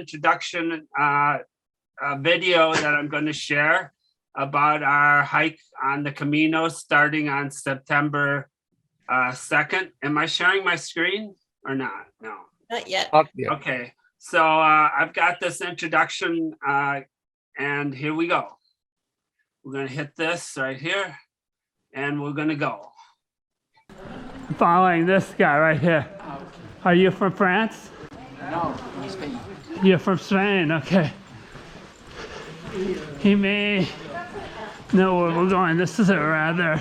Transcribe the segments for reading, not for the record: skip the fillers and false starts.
introduction video that I'm going to share about our hike on the Camino starting on September 2nd. Am I sharing my screen or not? No. Not yet. Okay. So I've got this introduction and here we go. We're going to hit this right here and we're going to go. Following this guy right here. Are you from France? No, from Spain. You're from Spain, okay. He may know where we're going. This is a rather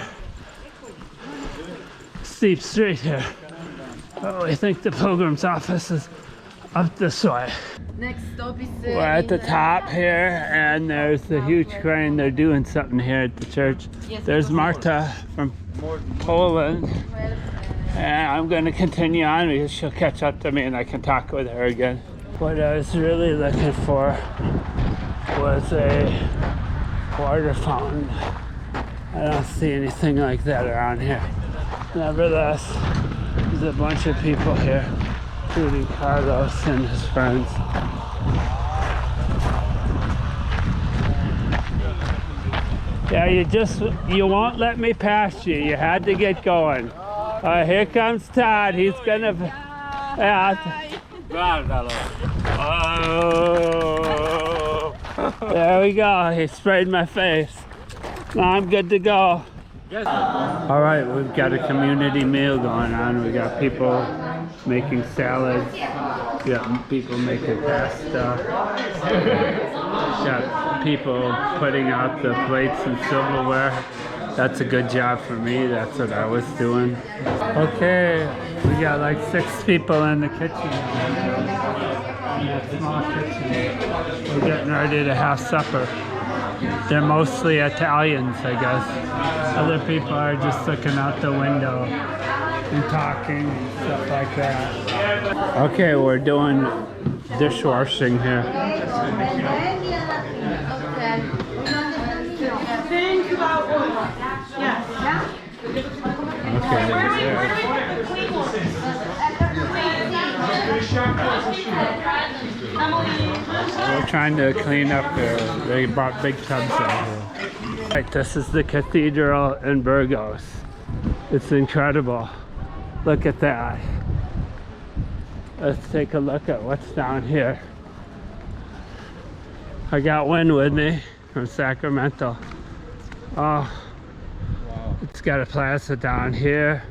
steep street here. Oh, I think the pilgrim's office is up this way. Next stop is We're at the top here, and there's the huge crane. They're doing something here at the church. There's Marta from Poland. And I'm going to continue on because she'll catch up to me and I can talk with her again. What I was really looking for was a water fountain. I don't see anything like that around here. Nevertheless, there's a bunch of people here, including Carlos and his friends. Yeah, you won't let me pass you. You had to get going. Here comes Todd. He's gonna. Oh, there we go. He sprayed my face. Now I'm good to go. All right, we've got a community meal going on. We got people making salads. We got people making pasta. Got people putting out the plates and silverware. That's a good job for me. That's what I was doing. Okay, we got like 6 people in the kitchen. In that small kitchen. We're getting ready to have supper. They're mostly Italians, I guess. Other people are just looking out the window and talking and stuff like that. Okay, we're doing dishwashing here. Okay. We're trying to clean up there. They brought big tubs out here. Right, this is the cathedral in Burgos. It's incredible. Look at that. Let's take a look at what's down here. I got Wynn with me from Sacramento. Oh, wow. It's got a plaza down here.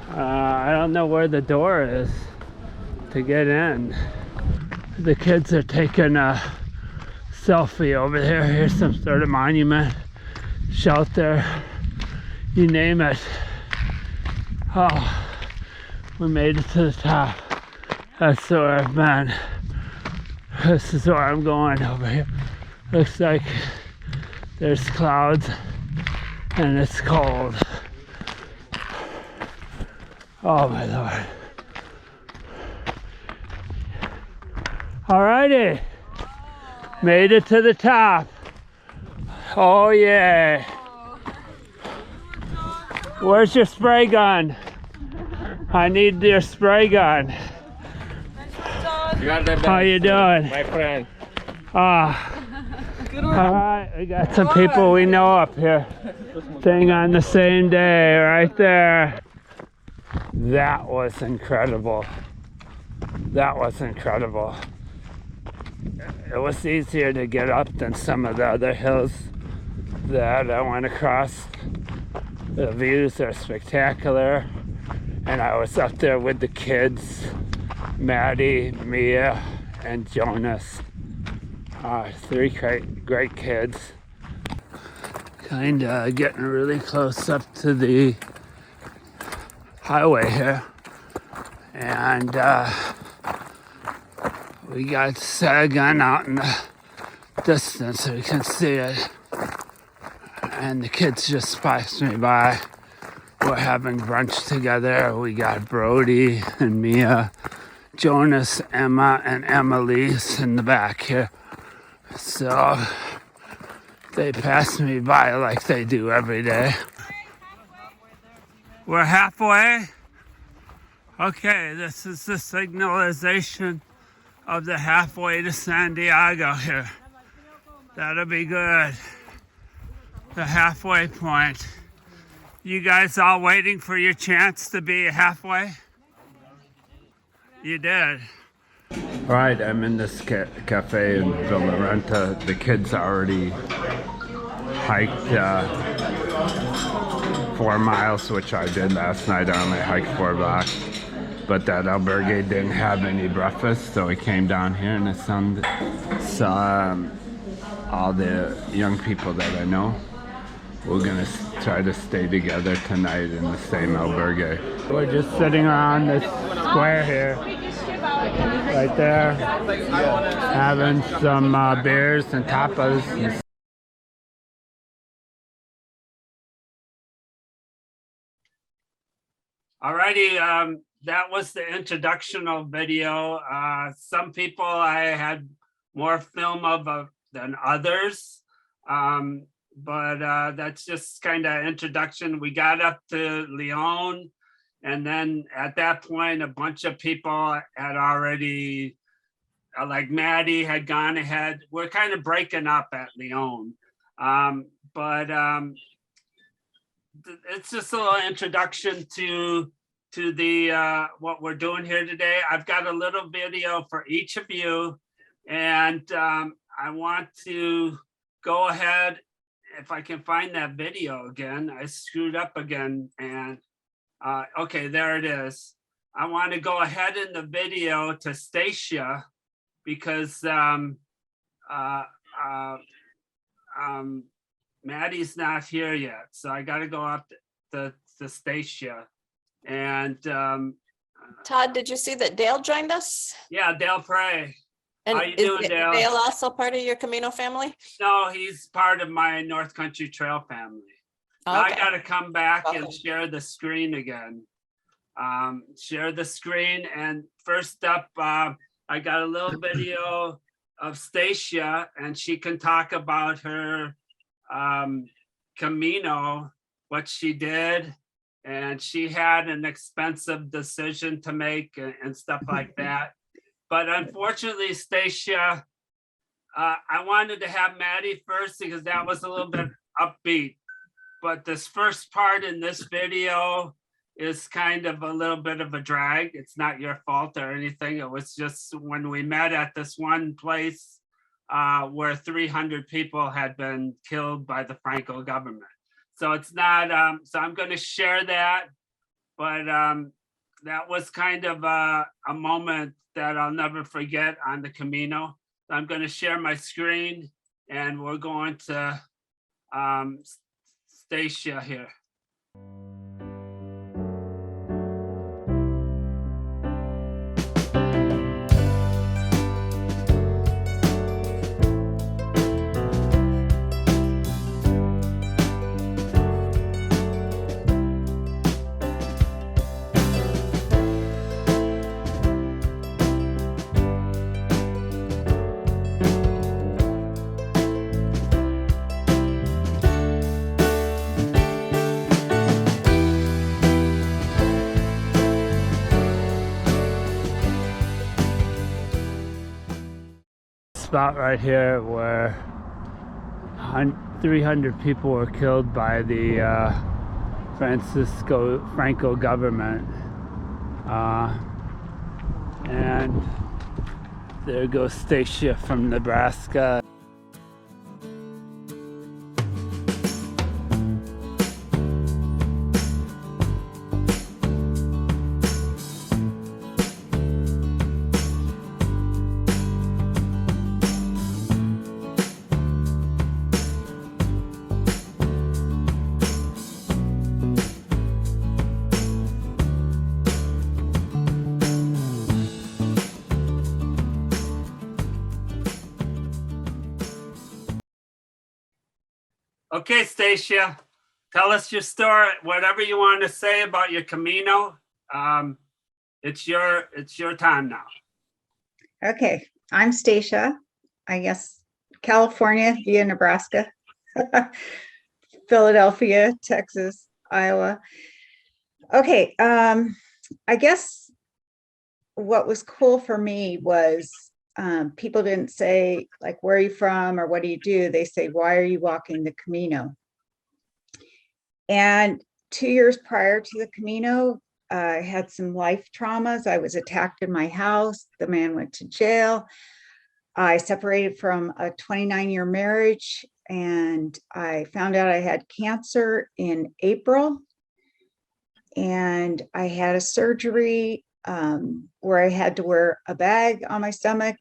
I don't know where the door is to get in. The kids are taking a selfie over there. Here's some sort of monument, shelter, you name it. Oh, we made it to the top. That's where I've been. This is where I'm going over here. Looks like there's clouds and it's cold. Oh my Lord. Alrighty. Made it to the top. Oh yeah. Where's your spray gun? I need your spray gun. How you doing? My friend. Alright, we got some people we know up here. Staying on the same day, right there. That was incredible. That was incredible. It was easier to get up than some of the other hills that I went across. The views are spectacular. And I was up there with the kids, Maddie, Mia, and Jonas. 3 great kids. Kinda getting really close up to the highway here. And we got Sagan out in the distance so we can see it. And the kids just passed me by. We're having brunch together. We got Brody and Mia, Jonas, Emma, and Emily's in the back here. So they pass me by like they do every day. We're halfway. Okay, this is the signalization of the halfway to Santiago here. That'll be good. The halfway point. You guys all waiting for your chance to be halfway? You did. All right, I'm in this cafe in Villarenta. The kids already hiked 4 miles, which I did last night. I only hiked 4 blocks. But that albergue didn't have any breakfast, so we came down here and saw all the young people that I know. We're gonna try to stay together tonight in the same albergue. We're just sitting around this square here, right there, having some beers and tapas. Alrighty, that was the introductional video. Some people I had more film of than others. But that's just kind of introduction. We got up to Leon, and then at that point, a bunch of people had already, like Maddie had gone ahead. We're kind of breaking up at Leon. It's just a little introduction to the what we're doing here today. I've got a little video for each of you, and I want to go ahead. If I can find that video again, I screwed up again, and okay, there it is. I want to go ahead in the video to Stacia because Maddie's not here yet, so I got to go up to Stacia. And Todd, did you see that Dale joined us? Yeah, Dale Prey. And How you doing, Dale? Dale also part of your Camino family? No, he's part of my North Country Trail family. Okay. I got to come back and share the screen again. Share the screen. And first up, I got a little video of Stacia, and she can talk about her Camino, what she did. And she had an expensive decision to make and stuff like that. But unfortunately, Stacia, I wanted to have Maddie first because that was a little bit upbeat. But this first part in this video is kind of a little bit of a drag. It's not your fault or anything. It was just when we met at this one place where 300 people had been killed by the Franco government. So it's not, so I'm going to share that. But that was kind of a moment that I'll never forget on the Camino. I'm going to share my screen, and we're going to Stacia here. Spot right here where 300 people were killed by the Franco government, and there goes Stacia from Nebraska. Okay, Stacia, tell us your story, whatever you want to say about your Camino. It's your time now. Okay, I'm Stacia, I guess California via Nebraska, Philadelphia, Texas, Iowa. Okay, I guess what was cool for me was people didn't say like, where are you from or what do you do? They say, why are you walking the Camino? And 2 years prior to the Camino, I had some life traumas. I was attacked in my house. The man went to jail. I separated from a 29-year marriage, and I found out I had cancer in April. And I had a surgery where I had to wear a bag on my stomach.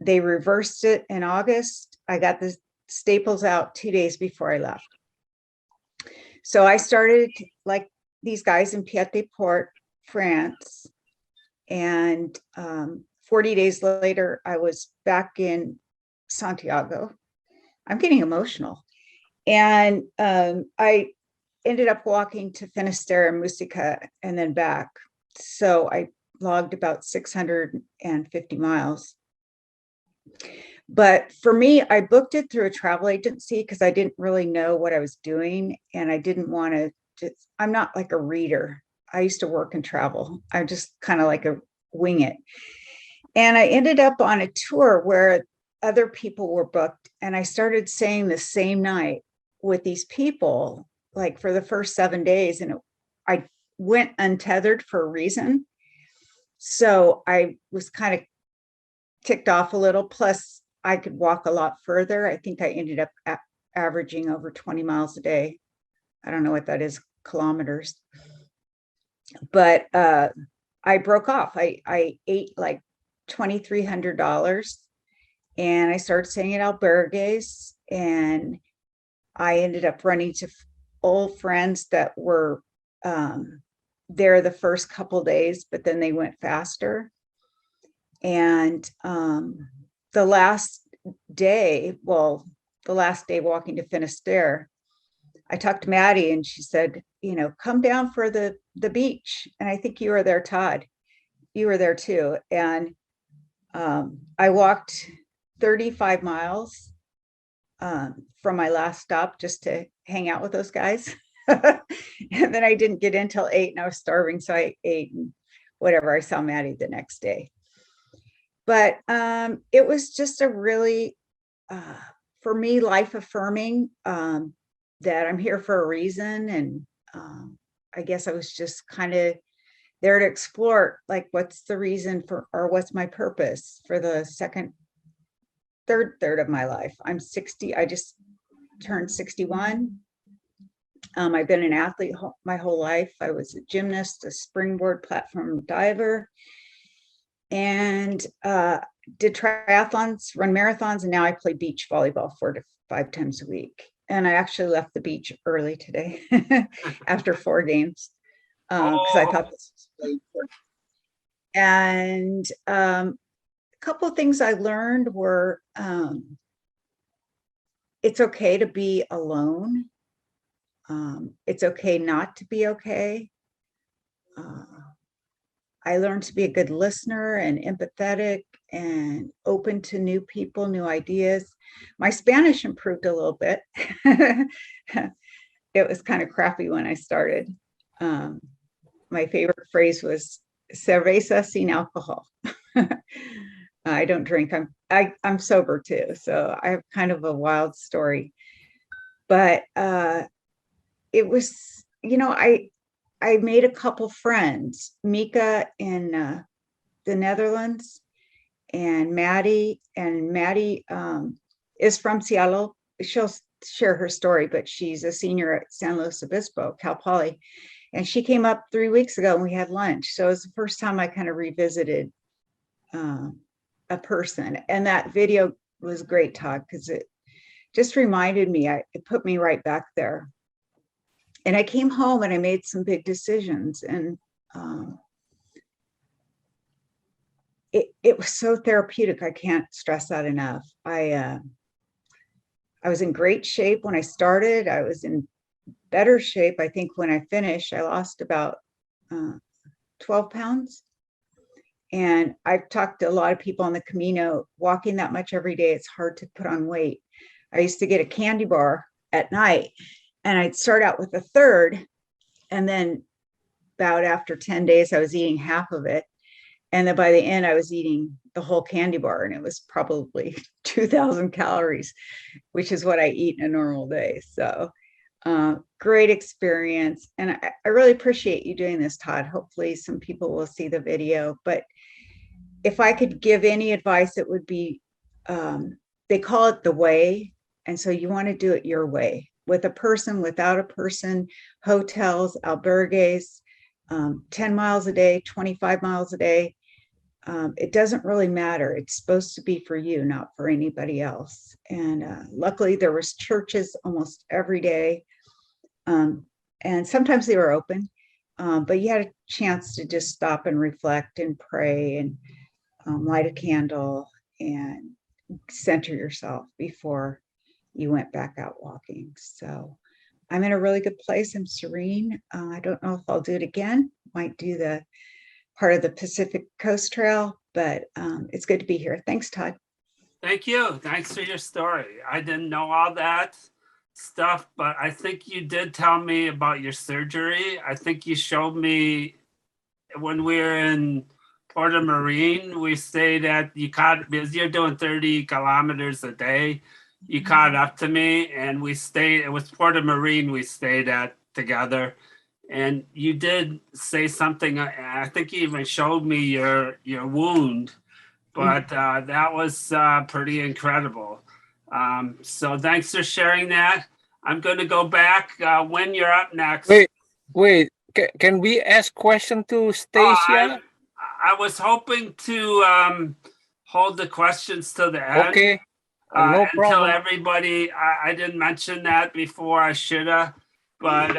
They reversed it in August. I got the staples out 2 days before I left. So I started like these guys in Pied-de-Port, France. And 40 days later, I was back in Santiago. I'm getting emotional. And I ended up walking to Finisterre and Musica and then back. So I logged about 650 miles. But for me, I booked it through a travel agency because I didn't really know what I was doing. And I didn't want to just, I'm not like a reader. I used to work and travel. I just kind of like a wing it. And I ended up on a tour where other people were booked. And I started saying the same night with these people, like for the first 7 days. And I went untethered for a reason. So I was kind of ticked off a little. Plus, I could walk a lot further. I think I ended up averaging over 20 miles a day. I don't know what that is, kilometers. But I broke off. I ate like $2,300 and I started staying at albergues, and I ended up running to old friends that were there the first couple days, but then they went faster. And the last day walking to Finisterre, I talked to Maddie and she said, you know, come down for the beach. And I think you were there, Todd. You were there too. And I walked 35 miles from my last stop just to hang out with those guys. And then I didn't get in till 8 and I was starving. So I ate and whatever. I saw Maddie the next day. But it was just a really, for me, life affirming that I'm here for a reason. And I guess I was just kind of there to explore, like, what's the reason for, or what's my purpose for the third of my life. I'm 60. I just turned 61. I've been an athlete my whole life. I was a gymnast, a springboard platform diver, and did triathlons, run marathons, and now I play beach volleyball 4 to 5 times a week. And I actually left the beach early today after 4 games because I thought this was really important. And a couple of things I learned were it's okay to be alone. It's okay not to be okay. I learned to be a good listener and empathetic and open to new people, new ideas. My Spanish improved a little bit. It was kind of crappy when I started. My favorite phrase was cerveza sin alcohol. I don't drink. I'm sober too, so I have kind of a wild story. But it was, you know, I made a couple friends, Mika in the Netherlands, and Maddie. And Maddie is from Seattle. She'll share her story, but she's a senior at San Luis Obispo, Cal Poly. And she came up 3 weeks ago and we had lunch. So it was the first time I kind of revisited a person. And that video was great, Todd, because it just reminded me, it put me right back there. And I came home and I made some big decisions, and it was so therapeutic. I can't stress that enough. I was in great shape when I started. I was in better shape, I think, when I finished. I lost about 12 pounds. And I've talked to a lot of people on the Camino. Walking that much every day, it's hard to put on weight. I used to get a candy bar at night, and I'd start out with a third, and then about after 10 days, I was eating half of it. And then by the end, I was eating the whole candy bar, and it was probably 2,000 calories, which is what I eat in a normal day. So great experience. And I really appreciate you doing this, Todd. Hopefully some people will see the video. But if I could give any advice, it would be, they call it the way. And so you want to do it your way, with a person, without a person, hotels, albergues, 10 miles a day, 25 miles a day. It doesn't really matter. It's supposed to be for you, not for anybody else. And luckily there was churches almost every day. And sometimes they were open, but you had a chance to just stop and reflect and pray and light a candle and center yourself before you went back out walking. So I'm in a really good place. I'm serene. I don't know if I'll do it again. Might do the part of the Pacific Coast Trail, but it's good to be here. Thanks, Todd. Thank you. Thanks for your story. I didn't know all that stuff, but I think you did tell me about your surgery. I think you showed me when we were in Porta Marine. We stayed at, because you're doing 30 kilometers a day. You caught up to me, and we stayed, it was Porta Marine we stayed at together. And you did say something, I think you even showed me your wound, but that was pretty incredible. So thanks for sharing that. I'm going to go back when you're up next. Wait, can we ask question to Stacia? I was hoping to hold the questions to the end. Okay. No Until problem. everybody, I didn't mention that before, I should have, but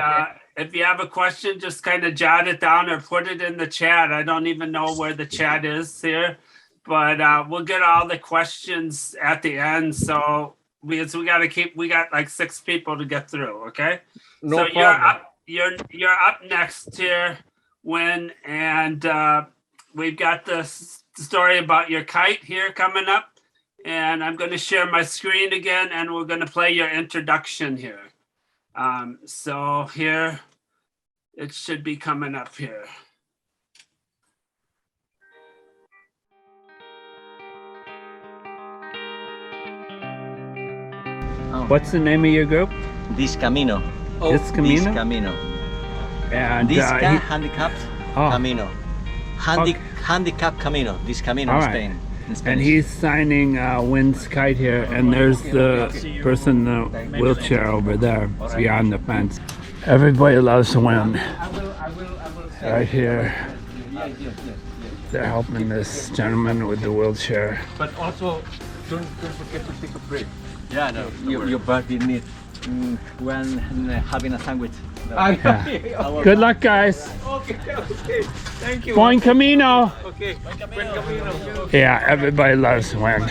if you have a question, just kind of jot it down or put it in the chat. I don't even know where the chat is here, but we'll get all the questions at the end. So because we got like 6 people to get through. Okay. No so problem. you're up next here, Win, and we've got the story about your kite here coming up. And I'm going to share my screen again, and we're going to play your introduction here. So here, it should be coming up here. What's the name of your group? This Camino. This Camino? This Camino. And This guy handicapped Camino. Handicap Camino. This Camino All in right. Spain. In Spanish. And he's signing Wynn's kite here, and there's the person in the wheelchair over there beyond the fence. Everybody loves Wynn. Right here, they're helping this gentleman with the wheelchair. But also, don't forget to take a break. Yeah, no. Your body needs when having a sandwich. Yeah. Good luck, guys. Okay. Thank you. Buen Camino. Okay. Buen Camino. Yeah, everybody loves Wynn.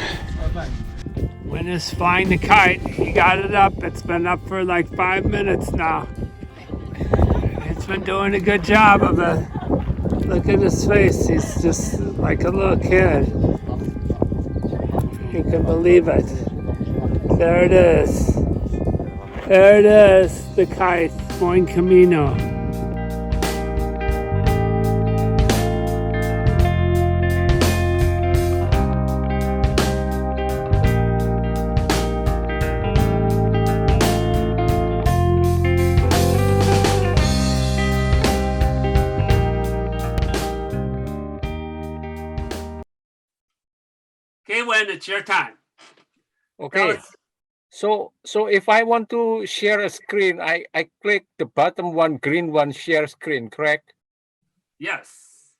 Wynn is flying the kite. He got it up. It's been up for like 5 minutes now. It's been doing a good job of it. Look at his face. He's just like a little kid. You can believe it. There it is. There it is, the kite, Buen Camino. Okay, Wynn, it's your time. Okay. So if I want to share a screen, I click the bottom one, green one, share screen, correct? Yes.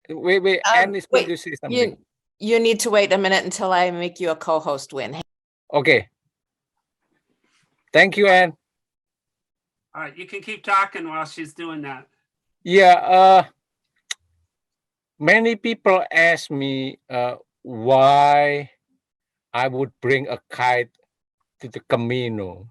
Wait, Anne is going wait, to say something. You need to wait a minute until I make you a co-host, Win. Okay. Thank you, Anne. All right, you can keep talking while she's doing that. Yeah, many people ask me why I would bring a kite to the Camino.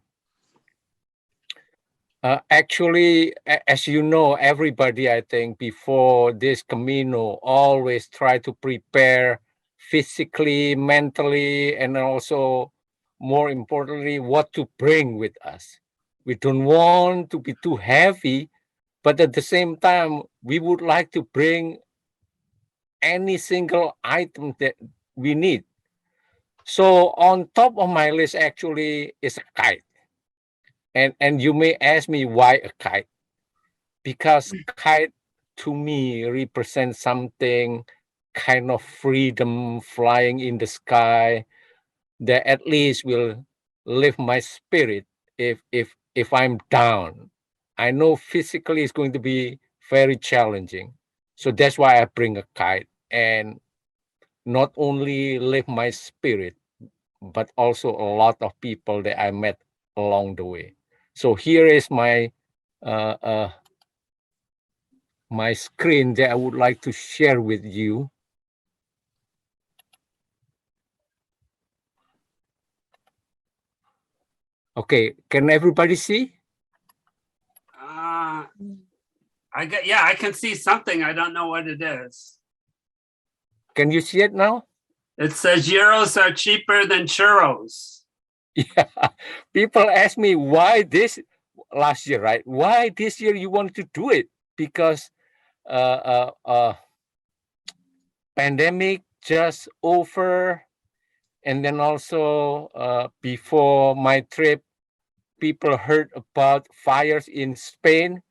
Actually, as you know, everybody, I think, before this Camino always try to prepare physically, mentally, and also, more importantly, what to bring with us. We don't want to be too heavy, but at the same time, we would like to bring any single item that we need. So on top of my list actually is a kite. And you may ask me why a kite? Because kite to me represents something kind of freedom, flying in the sky, that at least will lift my spirit if I'm down. I know physically it's going to be very challenging. So that's why I bring a kite, and not only lift my spirit, but also a lot of people that I met along the way. So here is my my screen that I would like to share with you. Okay, can everybody see? Yeah, I can see something. I don't know what it is. Can you see it now? It says euros are cheaper than churros. Yeah, people ask me why this last year, right? Why this year you want to do it? Because pandemic just over, and then also before my trip, people heard about fires in Spain,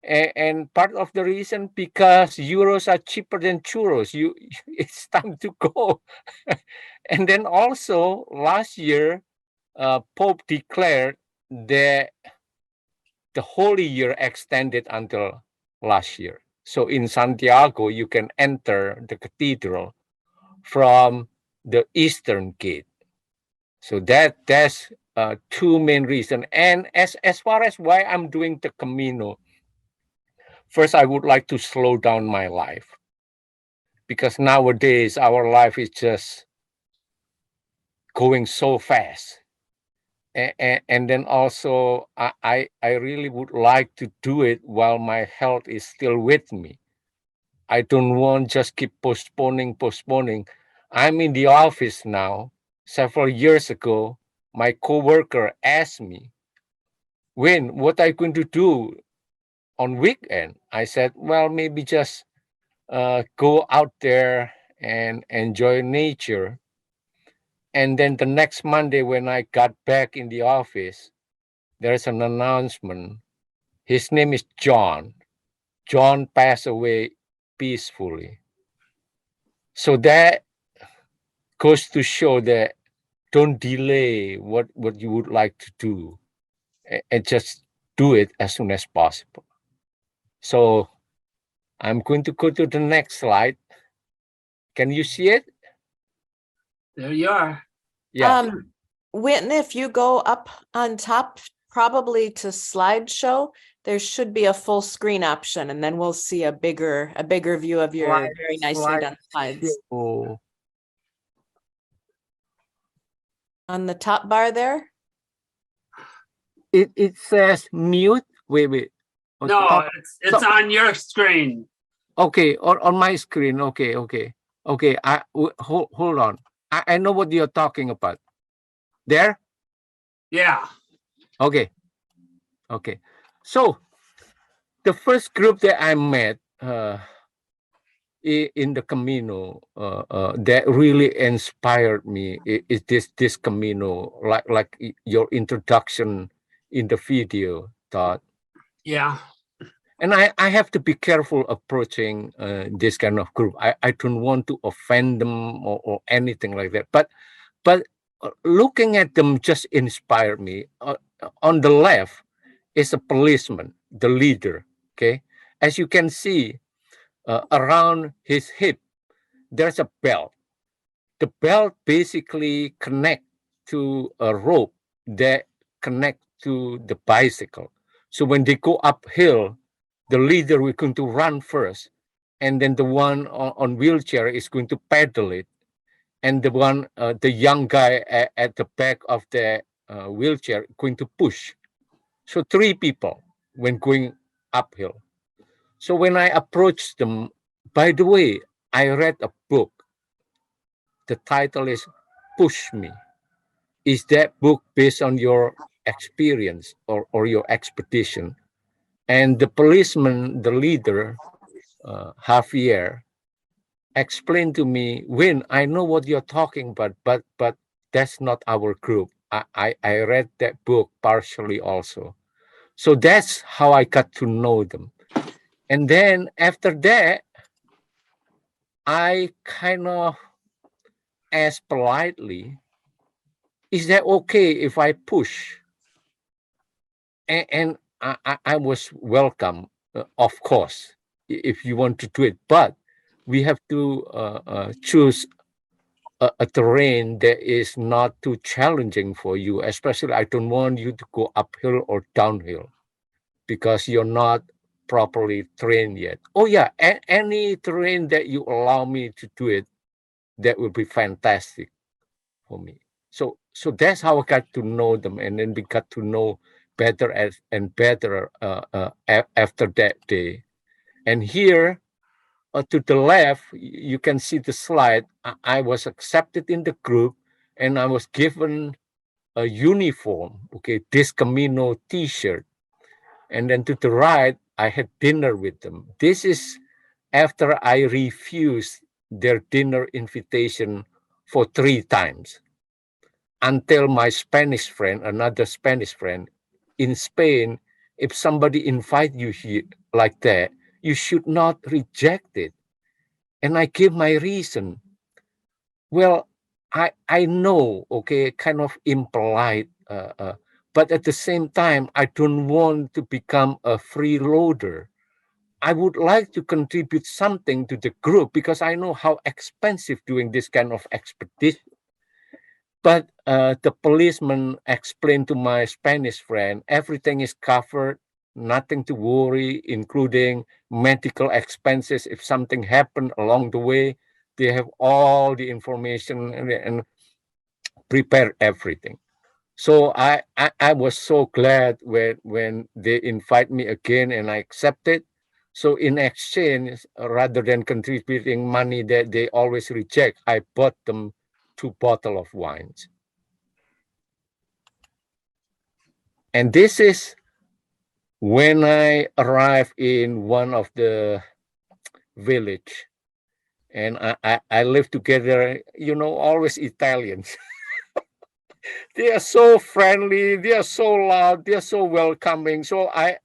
and part of the reason because euros are cheaper than churros. It's time to go. And then also last year, Pope declared that the Holy Year extended until last year. So in Santiago, you can enter the cathedral from the eastern gate. So that's two main reasons. And as far as why I'm doing the Camino, first I would like to slow down my life, because nowadays our life is just going so fast. And then also I really would like to do it while my health is still with me. I don't want just keep postponing. I'm in the office now. Several years ago, my coworker asked me, "When, what are you going to do on weekend?" I said, "Well, maybe just go out there and enjoy nature." And then the next Monday, when I got back in the office, there's an announcement. His name is John. John passed away peacefully. So that goes to show that don't delay what you would like to do, and just do it as soon as possible. So I'm going to go to the next slide. Can you see it? There you are. Yeah. Whitney, if you go up on top, probably to slideshow, there should be a full screen option, and then we'll see a bigger view of your very nicely done slides. Oh, On the top bar there. it says mute. Wait. No, it's on your screen. Okay, on my screen. Okay. Hold on. I know what you're talking about. There? Yeah. Okay. So the first group that I met in the Camino that really inspired me is this Camino, like your introduction in the video, Todd. Yeah. And I have to be careful approaching this kind of group. I don't want to offend them or anything like that. But looking at them just inspired me. On the left is a policeman, the leader. Okay, as you can see, around his hip there's a belt. The belt basically connect to a rope that connect to the bicycle. So when they go uphill, the leader will going to run first, and then the one on wheelchair is going to pedal it, and the young guy at the back of the wheelchair going to push. So three people when going uphill. So when I approached them, by the way, I read a book. The title is Push Me. Is that book based on your experience or your expedition? And the policeman, the leader, Javier, explained to me, Win, I know what you're talking about, but that's not our group. I read that book partially also. So that's how I got to know them. And then after that, I kind of asked politely, is that okay if I push? And I was welcome, of course, if you want to do it. But we have to choose a terrain that is not too challenging for you. Especially, I don't want you to go uphill or downhill because you're not properly trained yet. Oh yeah, any terrain that you allow me to do it, that would be fantastic for me. So that's how I got to know them, and then we got to know better and better after that day. And here to the left, you can see the slide. I was accepted in the group, and I was given a uniform, okay, this Camino T-shirt. And then to the right, I had dinner with them. This is after I refused their dinner invitation for 3 times, until my Spanish friend, another Spanish friend in Spain, if somebody invite you here like that, you should not reject it. And I give my reason. Well, I know, okay, kind of impolite, but at the same time, I don't want to become a freeloader. I would like to contribute something to the group because I know how expensive doing this kind of expedition. But the policeman explained to my Spanish friend, everything is covered, nothing to worry, including medical expenses. If something happened along the way, they have all the information and prepare everything. So I was so glad when they invite me again and I accepted. So in exchange, rather than contributing money that they always reject, I bought them 2 bottles of wines. And this is when I arrived in one of the village, and I live together, always Italians. They are so friendly, they are so loud, they are so welcoming. So I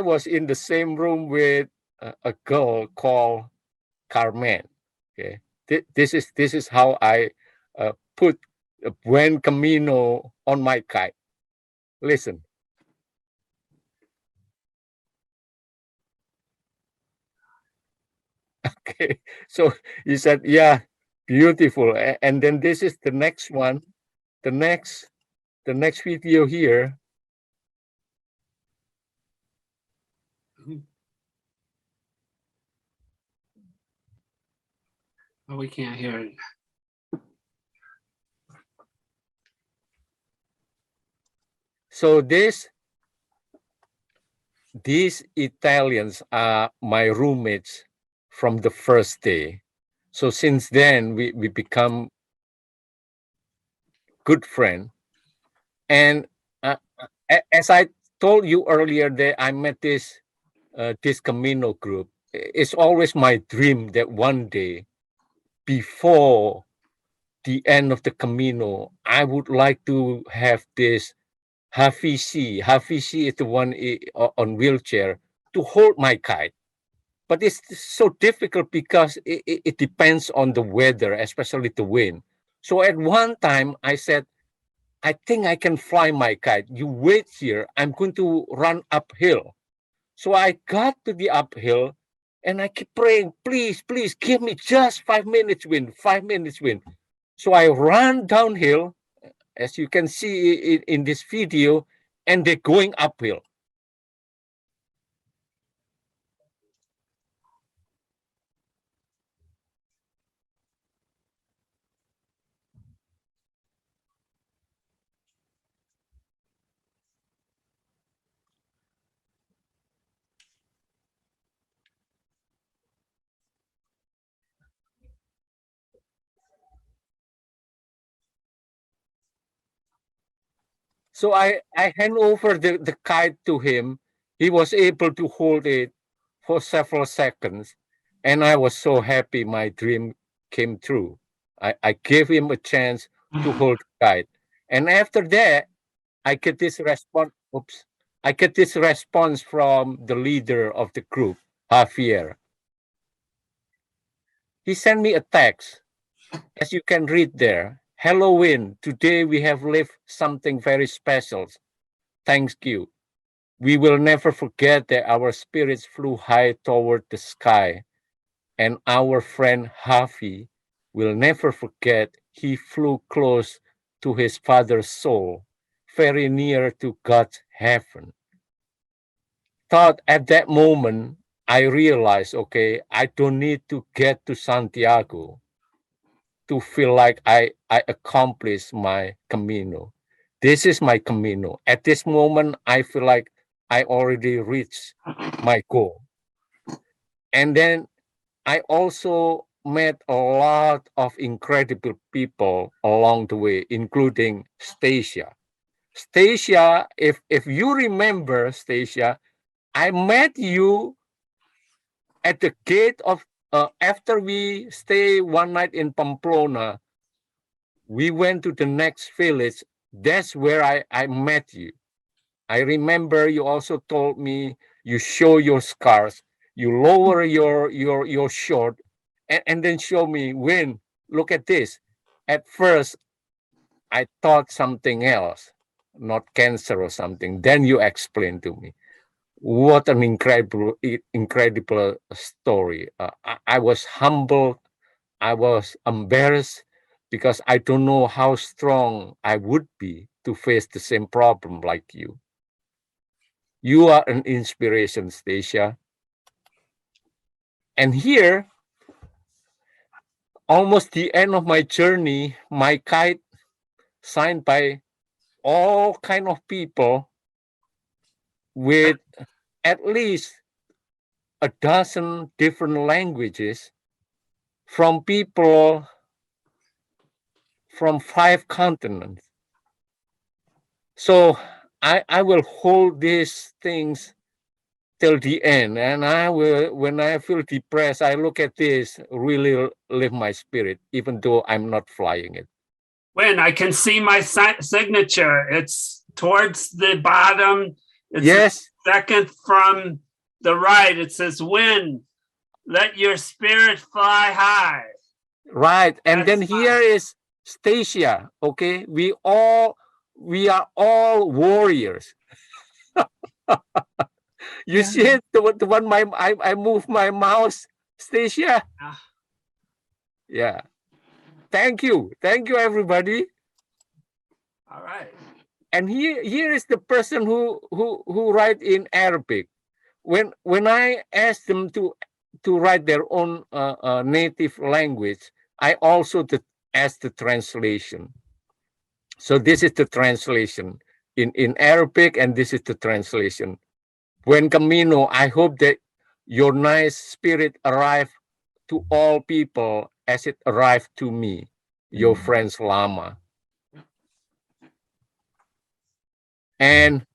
was in the same room with a girl called Carmen. Okay, this is how I put Buen Camino on my kite. Listen. Okay, so he said, yeah, beautiful. And then this is the next one, the next video here. Oh, we can't hear it. So these Italians are my roommates from the first day. So since then we become good friend. And as I told you earlier, that I met this Camino group. It's always my dream that one day, before the end of the Camino, I would like to have this Hafizi. Hafizi is the one on wheelchair to hold my kite. But it's so difficult because it depends on the weather, especially the wind. So at one time I said, I think I can fly my kite. You wait here. I'm going to run uphill. So I got to the uphill and I keep praying, please, please give me just 5 minutes wind, 5 minutes wind. So I ran downhill, as you can see in this video, and they're going uphill. So I hand over the kite to him. He was able to hold it for several seconds. And I was so happy my dream came true. I gave him a chance to hold the kite. And after that, I get this response. Oops. I get this response from the leader of the group, Javier. He sent me a text, as you can read there. Halloween, today we have lived something very special. Thank you. We will never forget that our spirits flew high toward the sky. And our friend Hafi will never forget he flew close to his father's soul, very near to God's heaven. Thought at that moment, I realized, okay, I don't need to get to Santiago to feel like I accomplished my Camino. This is my Camino. At this moment, I feel like I already reached my goal. And then I also met a lot of incredible people along the way, including Stacia. Stacia, if you remember, Stacia, I met you at the gate of, after we stay one night in Pamplona, we went to the next village. That's where I met you. I remember you also told me you show your scars, you lower your shirt, and then show me, Win, look at this. At first, I thought something else, not cancer or something. Then you explained to me. What an incredible story. I was humbled. I was embarrassed because I don't know how strong I would be to face the same problem like you. You are an inspiration, Stacia. And here, almost the end of my journey, my kite, signed by all kind of people with at least a dozen different languages from people from 5 continents. So I will hold these things till the end, and I will, when I feel depressed, I look at this, really lift my spirit, even though I'm not flying it. When I can see my signature, it's towards the bottom. It's yes. Second from the right. It says, "Win, let your spirit fly high." Right, and then here is Stacia. Okay, we are all warriors. You see it, the one I move my mouse, Stacia. Yeah. Thank you everybody. All right. And here is the person who write in Arabic. When I asked them to write their own native language, I also asked the translation. So this is the translation in Arabic, and this is the translation. Buen Camino, I hope that your nice spirit arrive to all people as it arrived to me, your friends Lama. And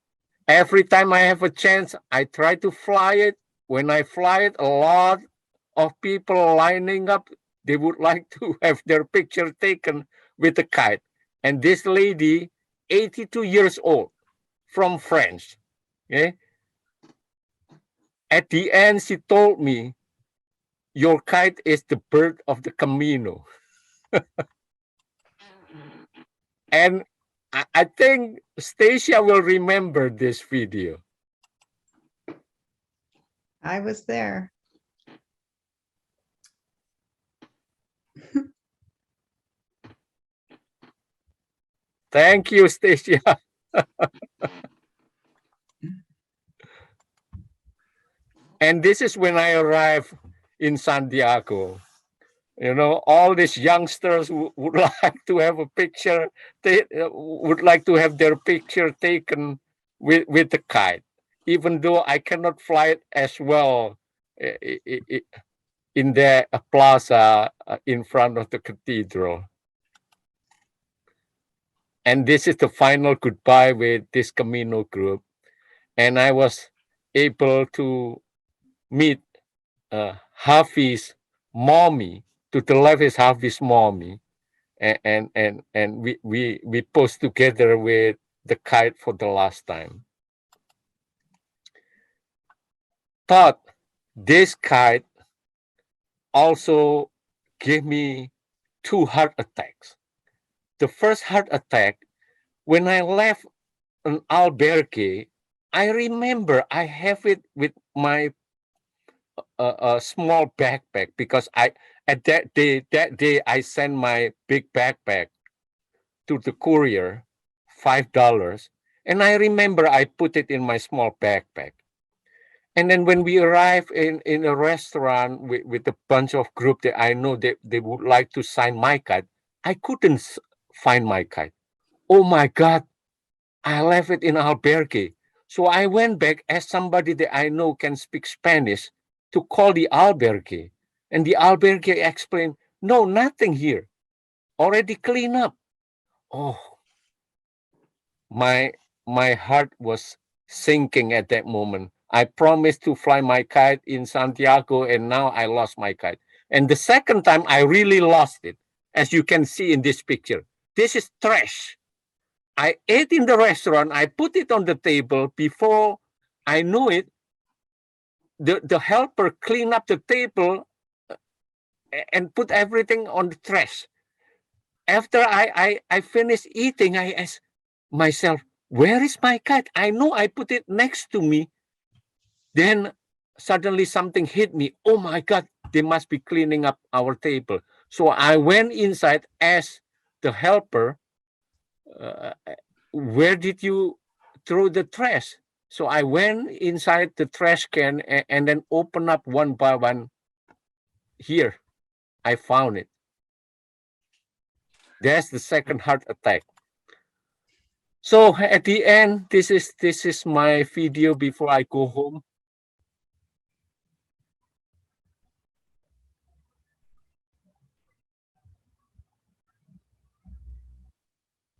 every time I have a chance, I try to fly it. When I fly it, a lot of people lining up, they would like to have their picture taken with the kite. And this lady, 82 years old, from France, okay? At the end, she told me, your kite is the bird of the Camino. And I think Stacia will remember this video. I was there. Thank you, Stacia. And this is when I arrived in Santiago. You know, all these youngsters would like to have a picture. They would like to have their picture taken with the kite, even though I cannot fly it as well in the plaza in front of the cathedral. And this is the final goodbye with this Camino group. And I was able to meet Harvey's mommy. To the left is Harvey's mommy. And we posed together with the kite for the last time. But this kite also gave me 2 heart attacks. The first heart attack, when I left an albergue, I remember I have it with my small backpack, because that day I sent my big backpack to the courier, $5, and I remember I put it in my small backpack. And then when we arrived in a restaurant with a bunch of group that I know they would like to sign my kite, I couldn't find my kite. Oh my God, I left it in albergue. So I went back as somebody that I know can speak Spanish to call the albergue. And the albergue explained, no, nothing here. Already cleaned up. Oh, my heart was sinking at that moment. I promised to fly my kite in Santiago, and now I lost my kite. And the second time, I really lost it, as you can see in this picture. This is trash. I ate in the restaurant. I put it on the table. Before I knew it, the helper cleaned up the table and put everything on the trash. After I finished eating, I asked myself, where is my kite? I know I put it next to me. Then suddenly something hit me. Oh my God, they must be cleaning up our table. So I went inside, asked the helper, where did you throw the trash? So I went inside the trash can and then opened up one by one. Here, I found it. That's the second heart attack. So at the end, this is my video before I go home.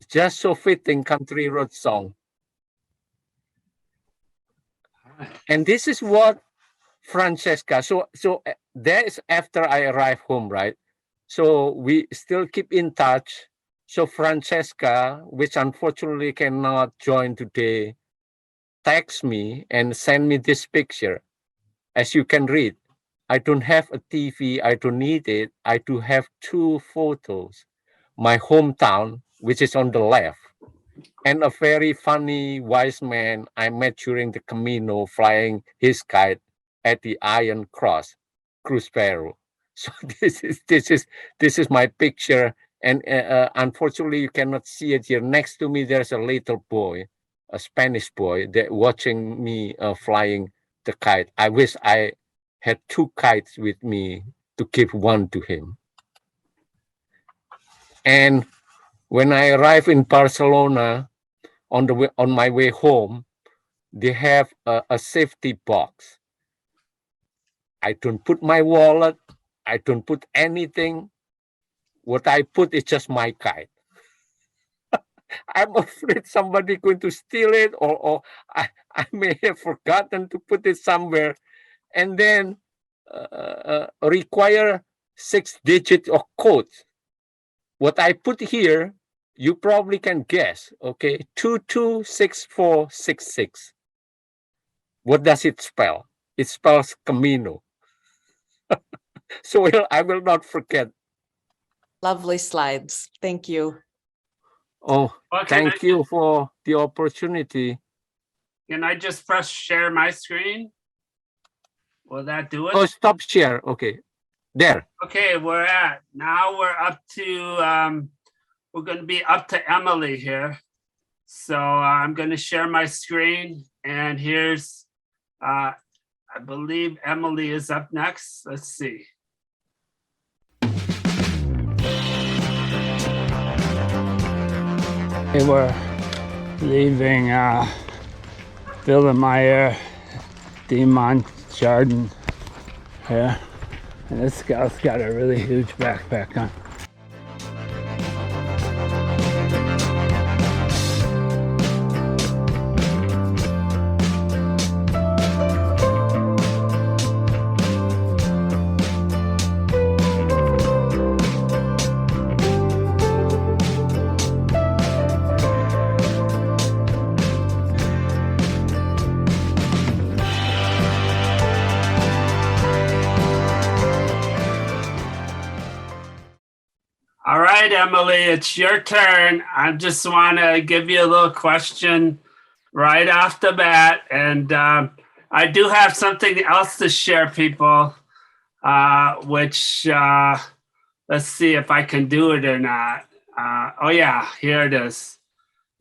Just so fitting country road song. And this is what Francesca, so that is after I arrive home, right? So we still keep in touch. So Francesca, which unfortunately cannot join today, text me and send me this picture. As you can read, I don't have a TV, I don't need it. I do have 2 photos. My hometown, which is on the left, and a very funny wise man I met during the Camino flying his kite at the Iron Cross, Crucero. So this is my picture, and unfortunately you cannot see it here. Next to me there's a little boy, a Spanish boy, that watching me flying the kite. I wish I had 2 kites with me to give one to him. And when I arrive in Barcelona, on my way home, they have a safety box. I don't put my wallet. I don't put anything. What I put is just my kite. I'm afraid somebody going to steal it, or I may have forgotten to put it somewhere, and then require 6 digits of code. What I put here, you probably can guess, okay? 226466. What does it spell? It spells Camino. So I will not forget. Lovely slides. Thank you. Oh, thank you for the opportunity. Can I just press share my screen? Will that do it? Oh, stop share. Okay, there. Okay, we're up to, we're going to be up to Emily here. So I'm going to share my screen, and here's, I believe Emily is up next. Let's see. We were leaving Villemeyer de Montjardin here, and this gal's got a really huge backpack on. right, Emily, it's your turn. I just want to give you a little question right off the bat. And I do have something else to share, people, which let's see if I can do it or not. Oh, yeah, here it is.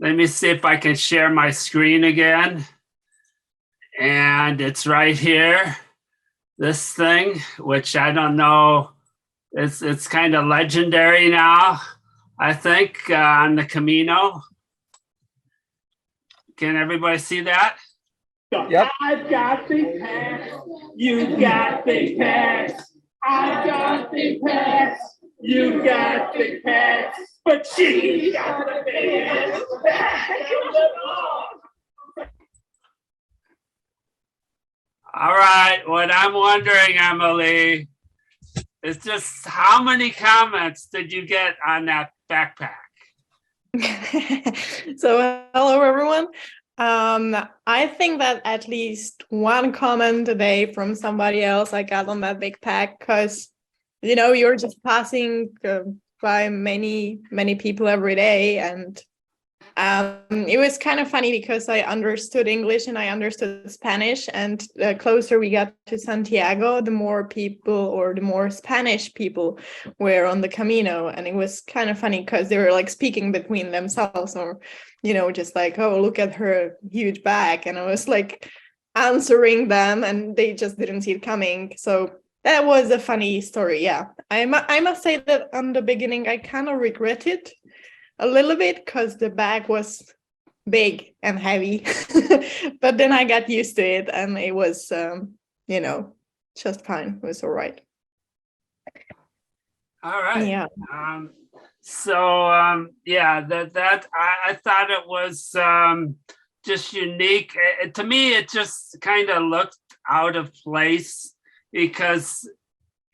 Let me see if I can share my screen again. And it's right here, this thing, which I don't know. It's kind of legendary now, I think, on the Camino. Can everybody see that? Yep. I've got big pants. You got big pants. I've got big pants. You got big pants. But she got the biggest bag of them all. All right, what I'm wondering, Emily, is just how many comments did you get on that backpack? So hello everyone. I think that at least one comment a day from somebody else I got on that big pack, because you're just passing by many people every day, and it was kind of funny because I understood English and I understood Spanish, and the closer we got to Santiago, the more people, or the more Spanish people, were on the Camino. And it was kind of funny because they were like speaking between themselves, or just like, oh, look at her huge bag, and I was like answering them and they just didn't see it coming. So that was a funny story. Yeah, I must say that on the beginning I kind of regret it a little bit because the bag was big and heavy, but then I got used to it and it was just fine. It was all right. All right. Yeah. Yeah, that I thought it was just unique. To me, it just kind of looked out of place because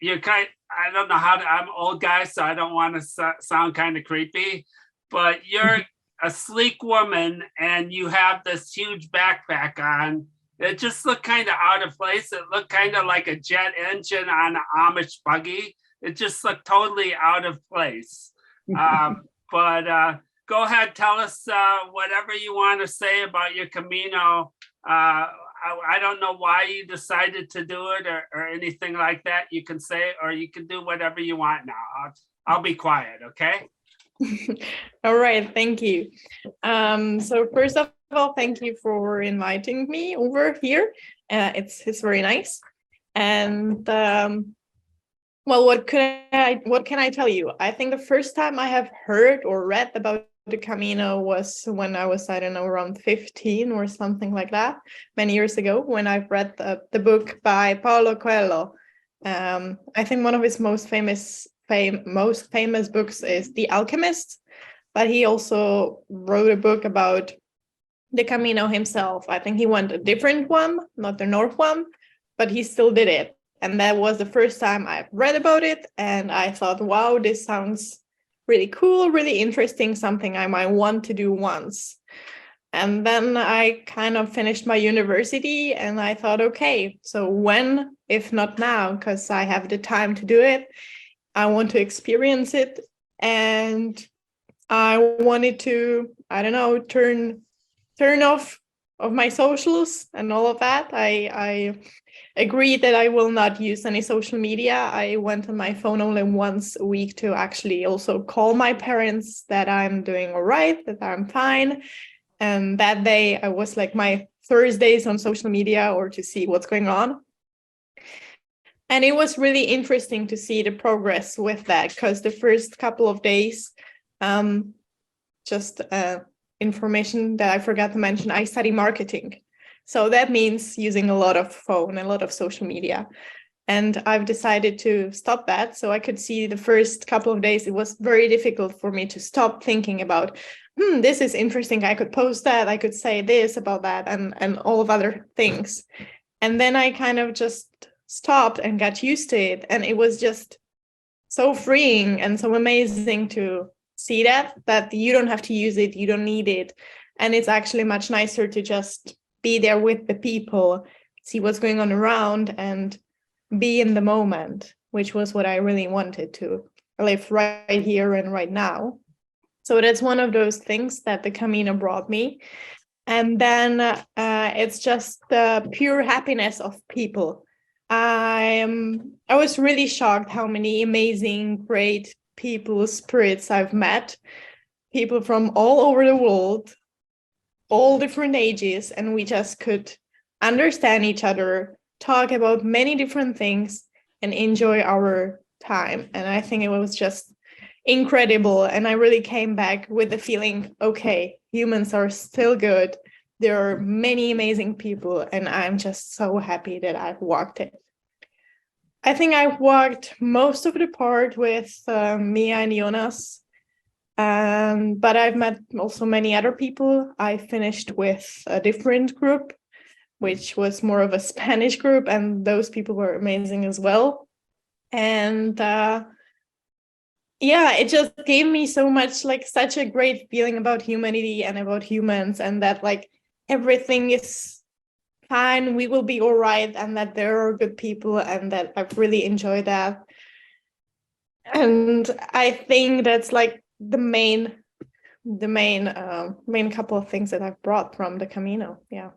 I don't know how to, I'm an old guy, so I don't want to sound kind of creepy, but you're a sleek woman and you have this huge backpack on. It just looked kind of out of place. It looked kind of like a jet engine on an Amish buggy. It just looked totally out of place. But go ahead, tell us whatever you want to say about your Camino. I don't know why you decided to do it or anything like that. You can say it, or you can do whatever you want now. I'll be quiet, okay? All right, thank you. So first of all, thank you for inviting me over here. It's very nice. And well, what can I tell you? I think the first time I have heard or read about the Camino was when I was, I don't know, around 15 or something like that, many years ago, when I've read the book by Paulo Coelho. I think one of his most famous books is The Alchemist, but he also wrote a book about the Camino himself. I think he went a different one, not the North one, but he still did it. And that was the first time I read about it. And I thought, wow, this sounds really cool, really interesting, something I might want to do once. And then I kind of finished my university and I thought, okay, so when, if not now, because I have the time to do it, I want to experience it. And I wanted to, I don't know, turn off of my socials and all of that. I agreed that I will not use any social media. I went on my phone only once a week to actually also call my parents that I'm doing all right, that I'm fine. And that day I was like my Thursdays on social media or to see what's going on. And it was really interesting to see the progress with that, because the first couple of days, information that I forgot to mention, I study marketing. So that means using a lot of phone, a lot of social media. And I've decided to stop that. So I could see the first couple of days, it was very difficult for me to stop thinking about, this is interesting. I could post that. I could say this about that and all of other things. And then I kind of just stopped and got used to it. And it was just so freeing and so amazing to see that you don't have to use it. You don't need it. And it's actually much nicer to just be there with the people, see what's going on around and be in the moment, which was what I really wanted to live right here and right now. So that's one of those things that the Camino brought me. And then it's just the pure happiness of people. I was really shocked how many amazing, great people, spirits I've met. People from all over the world, all different ages, and we just could understand each other, talk about many different things, and enjoy our time. And I think it was just incredible. And I really came back with the feeling, okay, humans are still good. There are many amazing people, and I'm just so happy that I've walked it. I think I've walked most of the part with Mia and Jonas, but I've met also many other people. I finished with a different group, which was more of a Spanish group, and those people were amazing as well. And yeah, it just gave me so much, like, such a great feeling about humanity and about humans, and that like everything is fine, we will be all right, and that there are good people, and that I've really enjoyed that. And I think that's like the main couple of things that I've brought from the Camino. Yeah.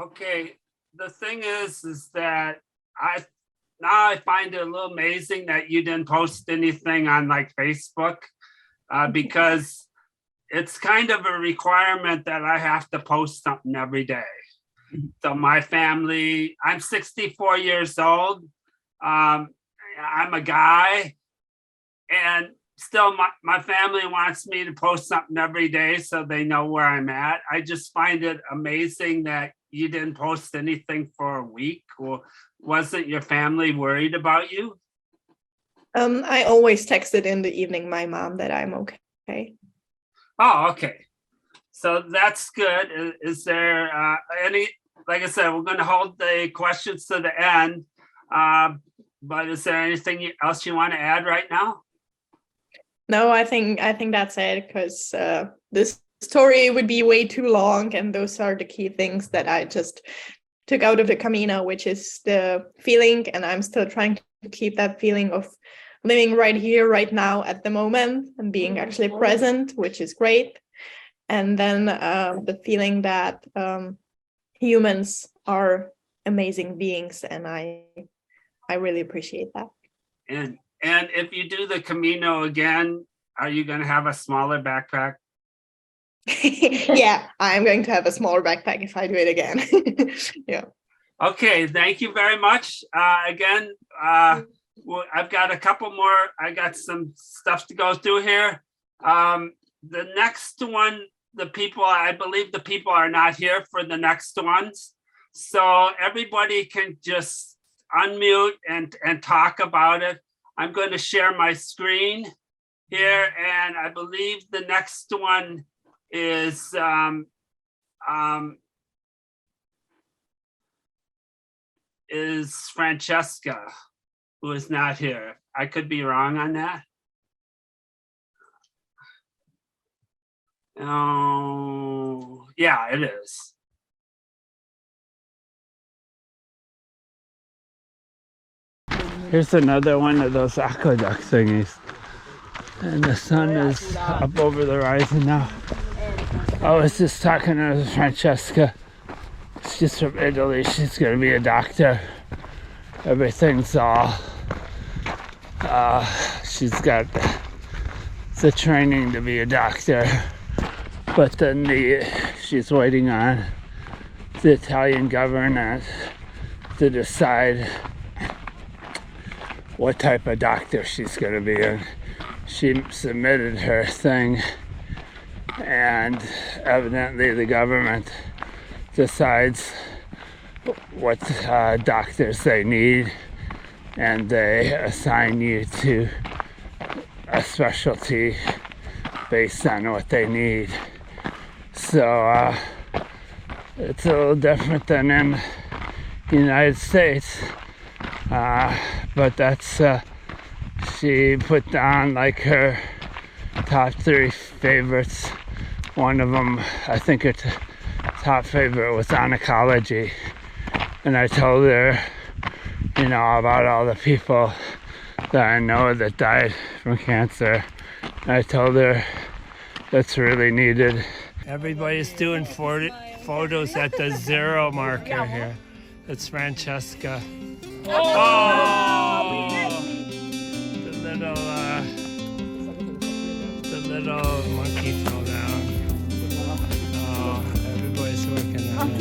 Okay, the thing is that I find it a little amazing that you didn't post anything on like Facebook, because it's kind of a requirement that I have to post something every day. So my family, I'm 64 years old. I'm a guy, and still my family wants me to post something every day so they know where I'm at. I just find it amazing that you didn't post anything for a week. Or wasn't your family worried about you? I always texted in the evening my mom that I'm okay. Oh, okay. So that's good. Is there any, like I said, we're going to hold the questions to the end. But is there anything else you want to add right now? No, I think that's it, because this story would be way too long, and those are the key things that I just took out of the Camino, which is the feeling, and I'm still trying to keep that feeling of living right here, right now, at the moment, and being actually present, which is great. And then the feeling that humans are amazing beings, and I really appreciate that. And if you do the Camino again, are you going to have a smaller backpack? Yeah, I'm going to have a smaller backpack if I do it again. Yeah. Okay, thank you very much. Again, well, I've got a couple more. I got some stuff to go through here. The next one, I believe the people are not here for the next ones. So everybody can just unmute and talk about it. I'm going to share my screen here, and I believe the next one is Francesca, who is not here. I could be wrong on that. Oh, yeah, it is. Here's another one of those aqueduct thingies. And the sun is up over the horizon now. I was just talking to Francesca. She's from Italy. She's going to be a doctor. Everything's all... she's got the training to be a doctor. But then she's waiting on the Italian government to decide what type of doctor she's going to be. And she submitted her thing, and evidently the government decides what doctors they need, and they assign you to a specialty based on what they need. So it's a little different than in the United States, but that's she put down like her top 3 favorites. One of them, I think her top favorite was oncology, and I told her, about all the people that I know that died from cancer. I told her that's really needed. Everybody's doing photos at the 0 marker here. It's Francesca. Oh! The little monkey fell down. Oh, everybody's working on it.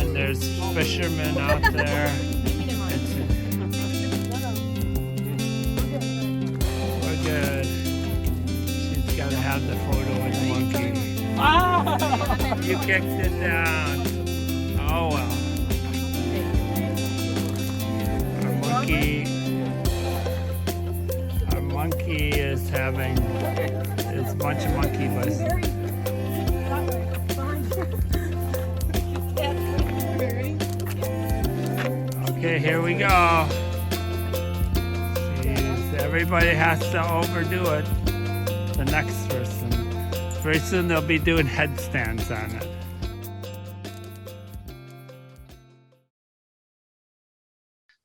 And there's fishermen out there. We're good. She's got to have the photo with the monkey. Oh! You kicked it down. Oh well. Our monkey is having, it's a bunch of monkey bus. Okay, here we go. Jeez, everybody has to overdo it. The next person. Very soon they'll be doing headstands on it.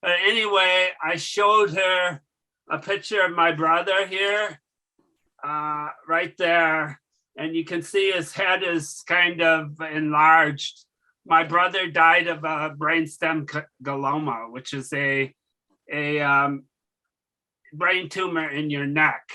But anyway, I showed her a picture of my brother here, right there. And you can see his head is kind of enlarged. My brother died of a brainstem glioma, which is a brain tumor in your neck.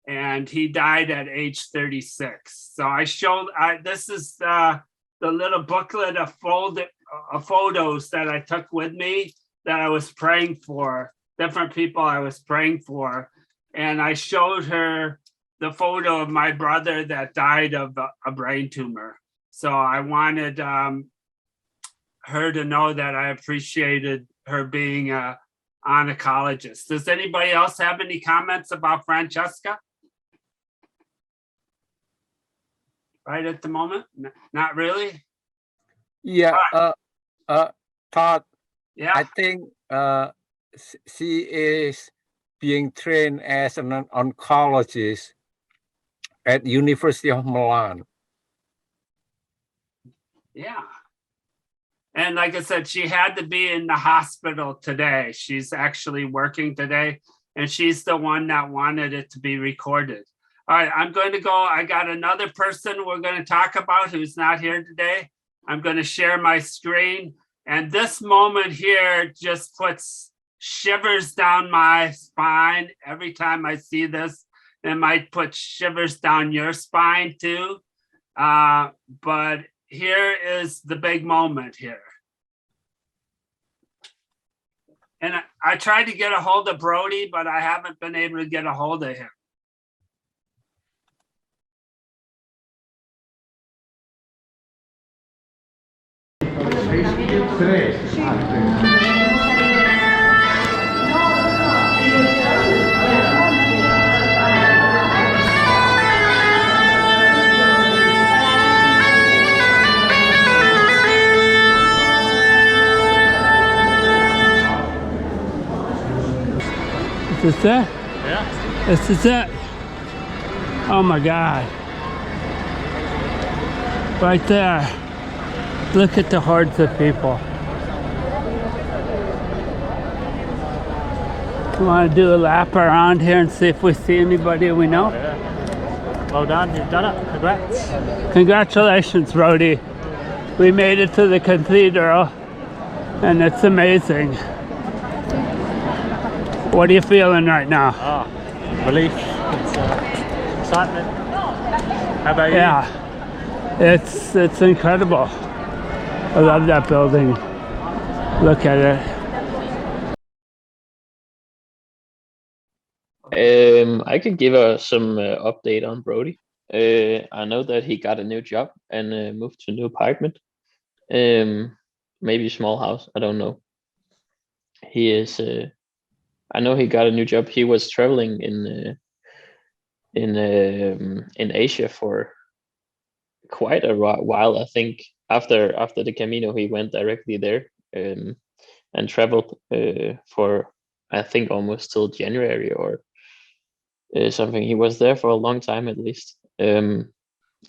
And he died at age 36. So I showed, this is the little booklet of photos that I took with me that I was praying for, different people I was praying for. And I showed her the photo of my brother that died of a brain tumor. So I wanted her to know that I appreciated her being an oncologist. Does anybody else have any comments about Francesca? Right at the moment? Not really? Yeah, Todd, Yeah. I think she is being trained as an oncologist at University of Milan. Yeah. And like I said, she had to be in the hospital today. She's actually working today, and she's the one that wanted it to be recorded. All right, I'm going to go. I got another person we're going to talk about who's not here today. I'm going to share my screen. And this moment here just puts shivers down my spine. Every time I see this, it might put shivers down your spine too. But here is the big moment here. And I tried to get a hold of Brody, but I haven't been able to get a hold of him. Is this it? Yeah. This is it. Oh my God. Right there. Look at the hordes of people. You want to do a lap around here and see if we see anybody we know? Yeah. Well done, you've done it. Congrats. Congratulations, Brody. We made it to the cathedral, and it's amazing. What are you feeling right now? Oh, relief. It's excitement. How about you? Yeah, it's incredible. I love that building. Look at it. I could give some update on Brody. I know that he got a new job and moved to a new apartment. Maybe a small house. I don't know. He is. I know he got a new job. He was traveling in Asia for quite a while. I think after the Camino, he went directly there and traveled for, I think, almost till January or something. He was there for a long time at least. And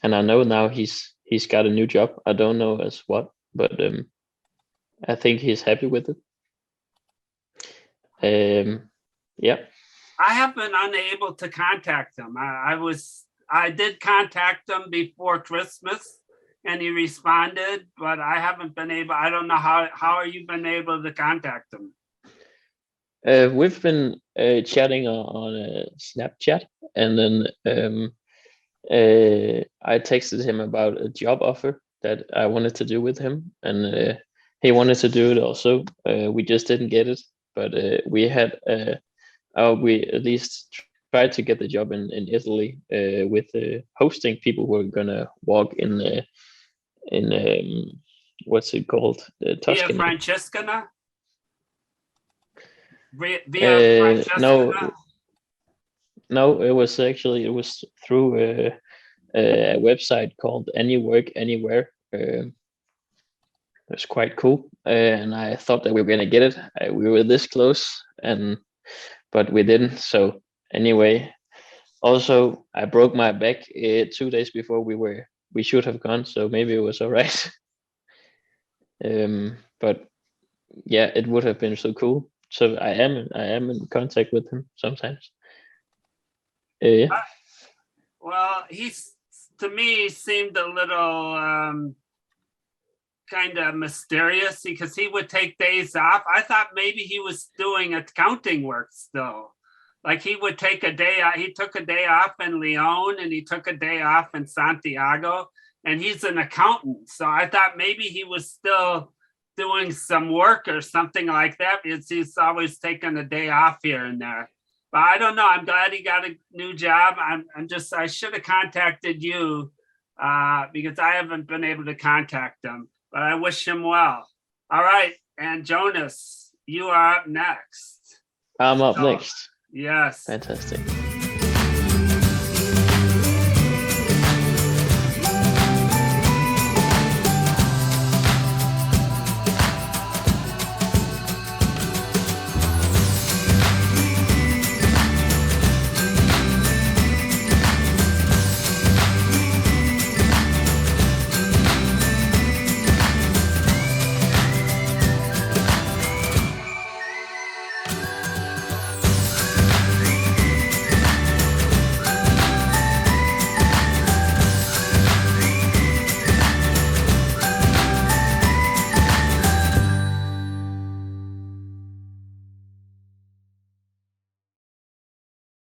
I know now he's got a new job. I don't know as what, but I think he's happy with it. Yeah. I have been unable to contact him. I did contact him before Christmas and he responded, but I haven't been able, I don't know how are you been able to contact him? We've been chatting on Snapchat, and then I texted him about a job offer that I wanted to do with him, and he wanted to do it also. We just didn't get it, but we at least tried to get the job in Italy with hosting people who are gonna walk in what's it called? Via Tuscany. Francescana? Via No, it was through a website called Any Work Anywhere. It was quite cool, and I thought that we were gonna get it. We were this close, but we didn't. So anyway, also I broke my back 2 days before we should have gone. So maybe it was all right. But yeah, it would have been so cool. So I am in contact with him sometimes. Yeah. Well, to me seemed a little kind of mysterious because he would take days off. I thought maybe he was doing accounting work still. Like he would take a day out. He took a day off in Leon and he took a day off in Santiago, and he's an accountant. So I thought maybe he was still doing some work or something like that because he's always taking a day off here and there. But I don't know. I'm glad he got a new job. I should have contacted you because I haven't been able to contact him, but I wish him well. All right. And Jonas, you are up next. I'm up next. Yes. Fantastic.